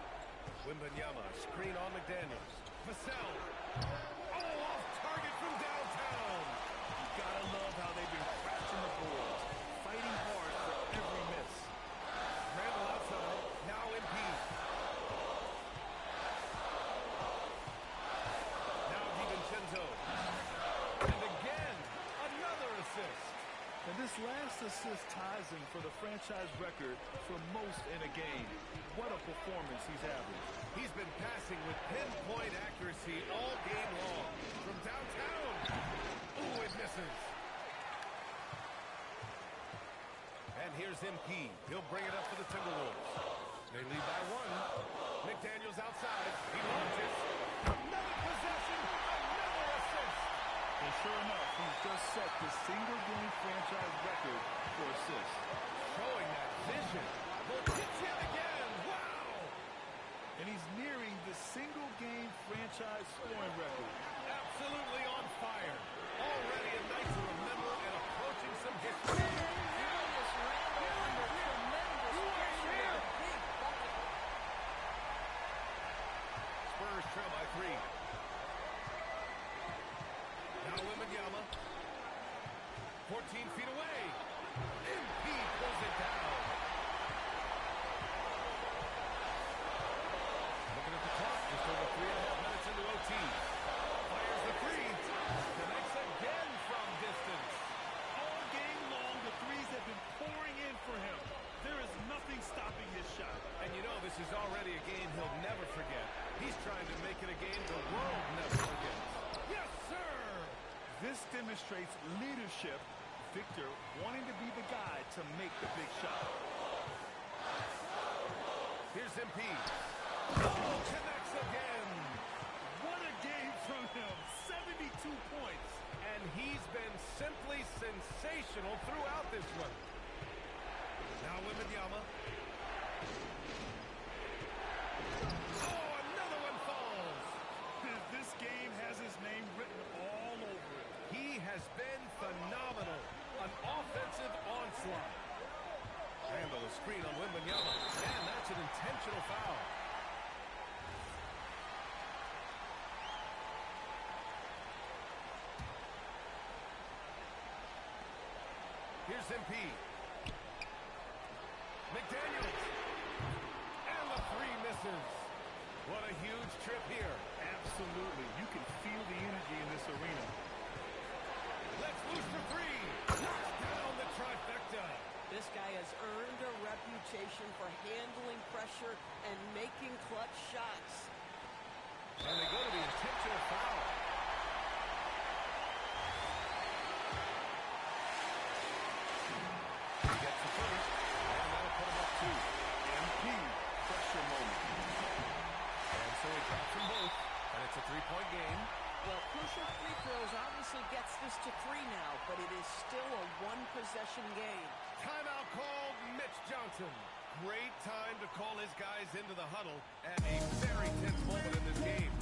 Wembanyama, screen on McDaniels. Vassell. Oh, off target from downtown. You gotta love how they've been crashing the boards, fighting hard for every miss. Randall outside. Now MP. Now DiVincenzo. And again, another assist. And this last assist ties him for the franchise record for most in a game. What a performance he's having. He's been passing with pinpoint accuracy all game long. From downtown. Ooh, it misses. And here's MP. He'll bring it up for the Timberwolves. They lead by 1. McDaniels outside. He launches. Another possession. Another assist. And sure enough, he's just set the single-game franchise record for assists. Showing that vision. Will hit yet again. Wow! And he's nearing the single-game franchise scoring record. Absolutely on fire. Already a night to remember and approaching some history. Julius Randle under tremendous pressure with a big bucket. Spurs trail by 3. Now Wembanyama. 14 feet away. MP pulls it down. Looking at the clock, just over 3.5 minutes into OT. Fires the 3. Connects again from distance. All game long, the threes have been pouring in for him. There is nothing stopping his shot. And you know this is already a game he'll never forget. He's trying to make it a game the world never forgets. Yes, sir! This demonstrates leadership. Victor wanting to be the guy to make the big shot. Here's MP. Oh, connects again. What a game from him. 72 points. And he's been simply sensational throughout this one. Now Wembanyama. Oh, another one falls. This game has his name written all over it. He has been phenomenal. An Here's MP. McDaniels. And the three misses. What a huge trip here. Absolutely. You can feel the energy in this arena. Let's loose for three. Knocks down the trifecta. This guy has earned a reputation for handling pressure and making clutch shots. And they go to the intentional foul. He gets the first, and that'll put him up two. MP, pressure moment. And so he drops them both, and it's a three-point game. Well, crucial free throws obviously gets this to three now, but it is still a one-possession game. Timeout called, Mitch Johnson. Great time to call his guys into the huddle at a very tense moment in this game.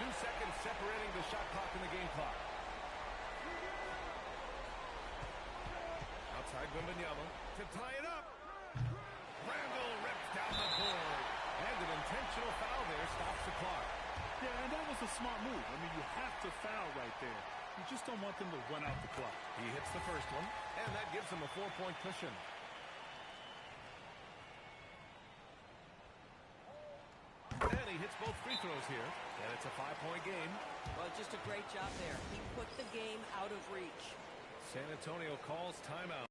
2 seconds separating the shot clock and the game clock. Outside Wembanyama to tie it up. Randall rips down the board. And an intentional foul there stops the clock. Yeah, and that was a smart move. I mean, you have to foul right there. You just don't want them to run out the clock. He hits the first one, and that gives him a 4-point cushion. And he hits both free throws here, and it's a 5-point game. Well, just a great job there. He put the game out of reach. San Antonio calls timeout.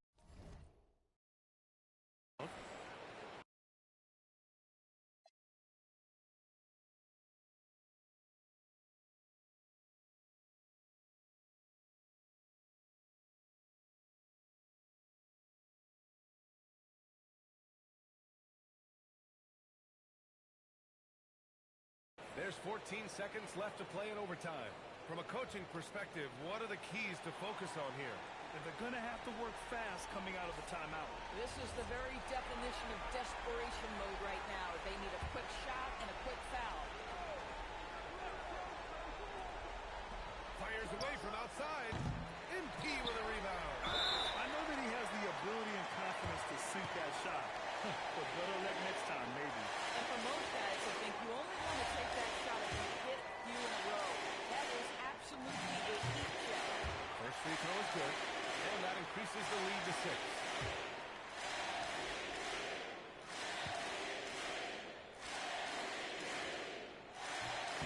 There's 14 seconds left to play in overtime. From a coaching perspective, what are the keys to focus on here? And they're going to have to work fast coming out of the timeout. This is the very definition of desperation mode right now. They need a quick shot and a quick foul. Fires away from outside. MP with a rebound. I know that he has the ability and confidence to sink that shot. But better luck next time, maybe. And for most guys, I think you only want to take that shot if you hit a few in a row. That is absolutely a heat check. First free throw is good, and that increases the lead to 6.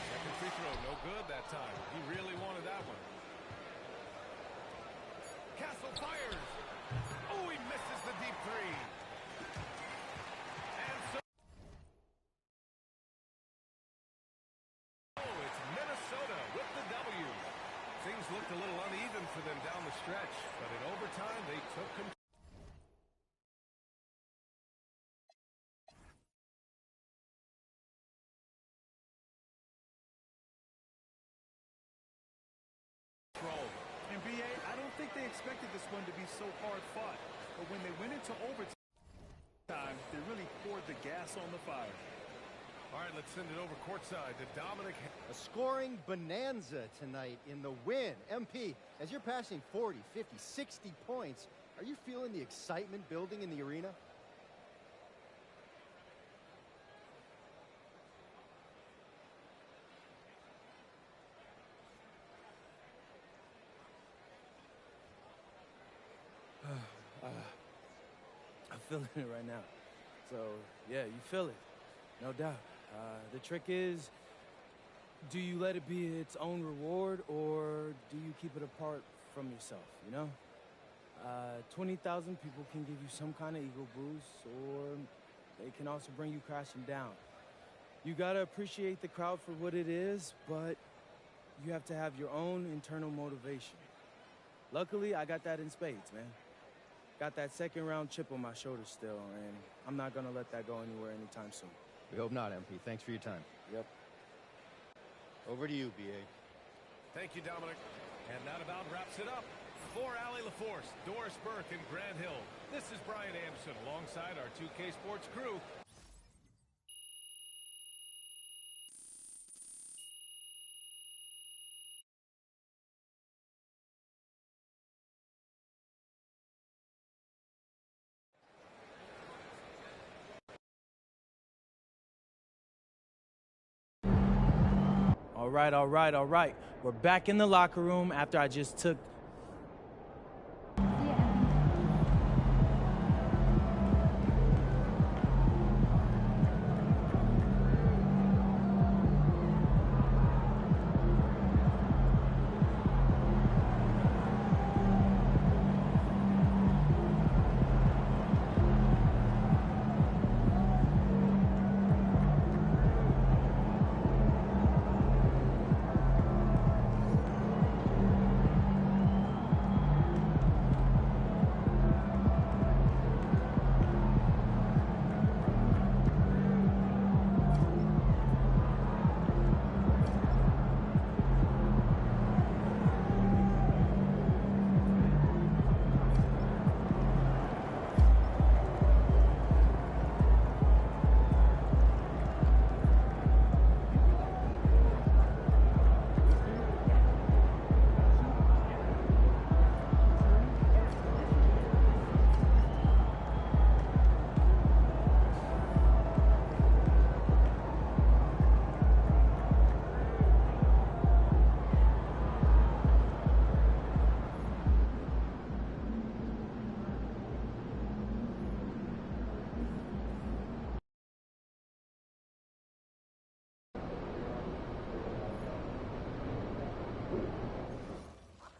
Second free throw, no good that time. He really wanted that one. Castle fires. Oh, he misses the deep three. And so it's Minnesota with the W. Things looked a little uneven for them down the stretch, but in overtime they took control. NBA, I don't think they expected this one to be so hard fought. But when they went into overtime, they really poured the gas on the fire. All right, let's send it over courtside to Dominic. A scoring bonanza tonight in the win. MP, as you're passing 40, 50, 60 points, are you feeling the excitement building in the arena? I'm feeling it right now. So, yeah, you feel it. No doubt. The trick is, do you let it be its own reward, or do you keep it apart from yourself, you know? 20,000 people can give you some kind of ego boost, or they can also bring you crashing down. You gotta appreciate the crowd for what it is, but you have to have your own internal motivation. Luckily, I got that in spades, man. Got that second-round chip on my shoulder still, and I'm not gonna let that go anywhere anytime soon. We hope not, MP. Thanks for your time. Yep. Over to you, BA. Thank you, Dominic. And that about wraps it up. For Allie LaForce, Doris Burke, and Grant Hill, this is Brian Anderson alongside our 2K Sports crew. All right. We're back in the locker room after I just took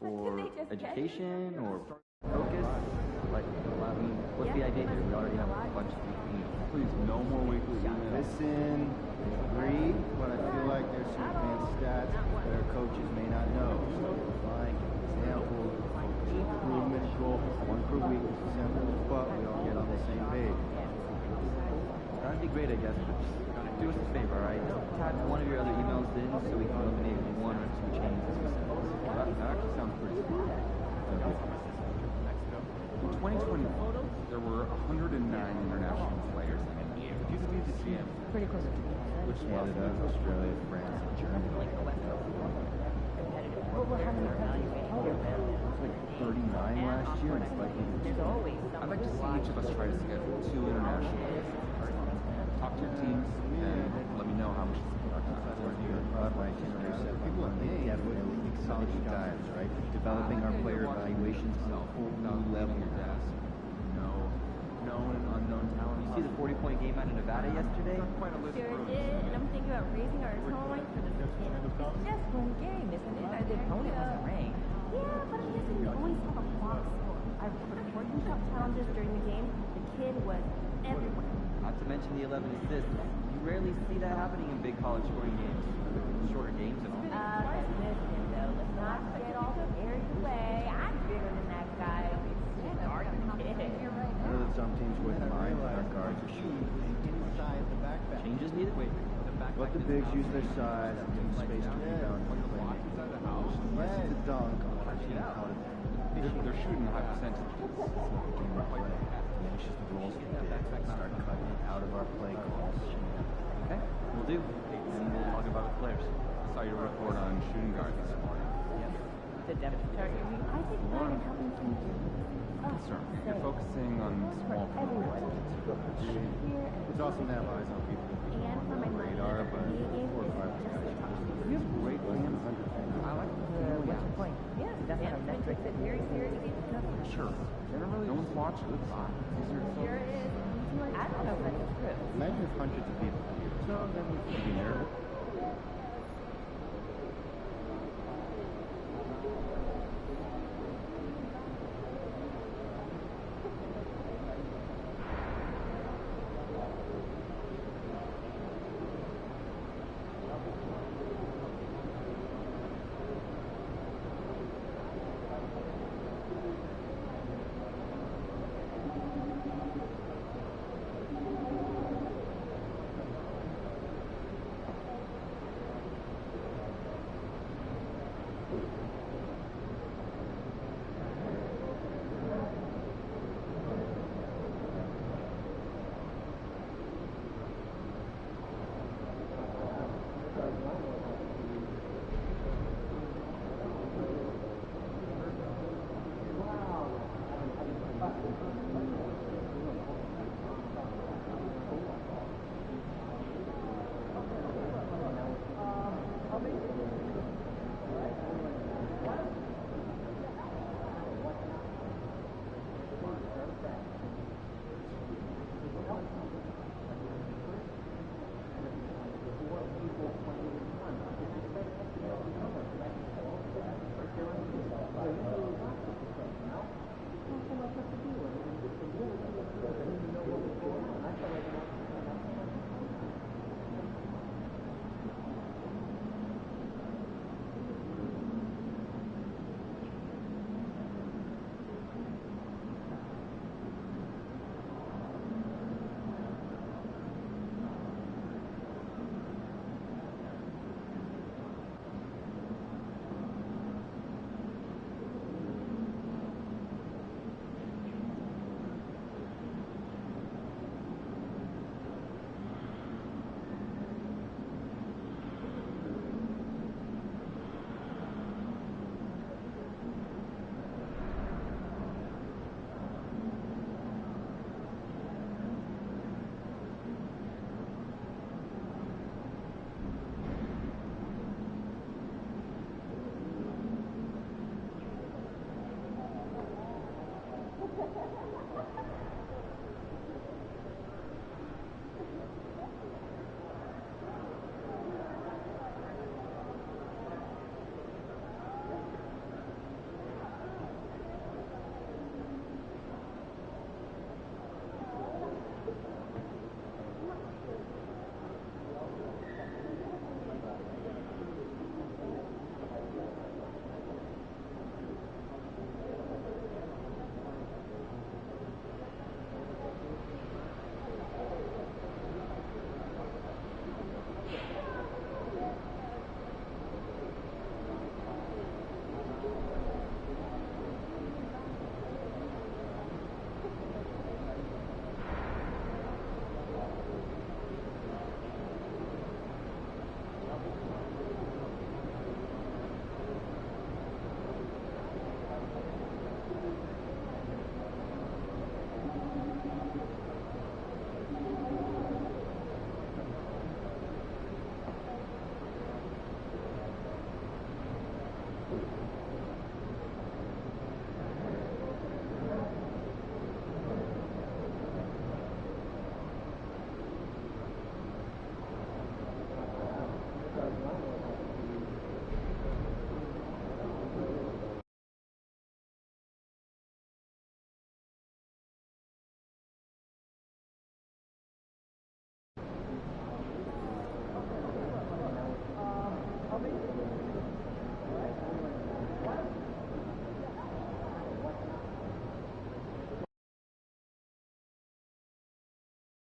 for education or focus? Like, I mean, what's the idea here? We already have a bunch of weekly. Please, no more weekly emails. Listen, agree, but I feel like there's some advanced stats that our coaches may not know. So, like, example, improvement goal, 1 per week is simple, but we all get on the same page. That'd be great, I guess, but just do us a favor, all right? Tag one of your other emails in so we can eliminate 1 or 2 changes. That actually sounds pretty smart. In 2020, there were 109 international players. These would be the teams. Pretty close. Which Canada, Australia, France, and Germany. It's like 39 last year, and it's like I'd like to see each of us try to schedule 2 international players. Talk to your teams and let me know how much it's going to cost. People are thinking at really exciting times, right? Developing our player evaluations on a whole new level. Known and unknown talent. You see the 40-point game out of Nevada yesterday? Sure did, and I'm thinking about raising our tolerance for the kid. It's just one game, isn't it? The opponent wasn't ranked. Yeah, but I'm guessing you always have a box score. I recorded 14 shot challenges during the game. The kid was everywhere. Not to mention the 11 assists. You rarely see that happening in big college scoring games. Shorter games and all. Listen, though, let's not get all carried away. I'm bigger than that guy. I know that some teams wouldn't mind when our guards are shooting inside the backpack. Changes needed? Wait, Let the bigs use their size and use space to rebound and play. Unless it's a dunk, our team out of there. They're shooting high percentage. Diminishes the roles of the bigs. Start cutting it out of our play calls. Okay, we'll do. And we'll talk about the players. I saw your report on shooting guards this morning. The depth chart, you mean? I take pride in helping teams. You're focusing on small Everyone. It's awesome to have eyes on people And for my radar, but 4 or 5 guys. You have great plans. I like What's your point? Yeah, that's not a metric that very seriously. Sure. Generally, no one's watching. It's fine. Sure is. I don't know if that's true. Imagine if hundreds of people could hear. So then we could be nervous.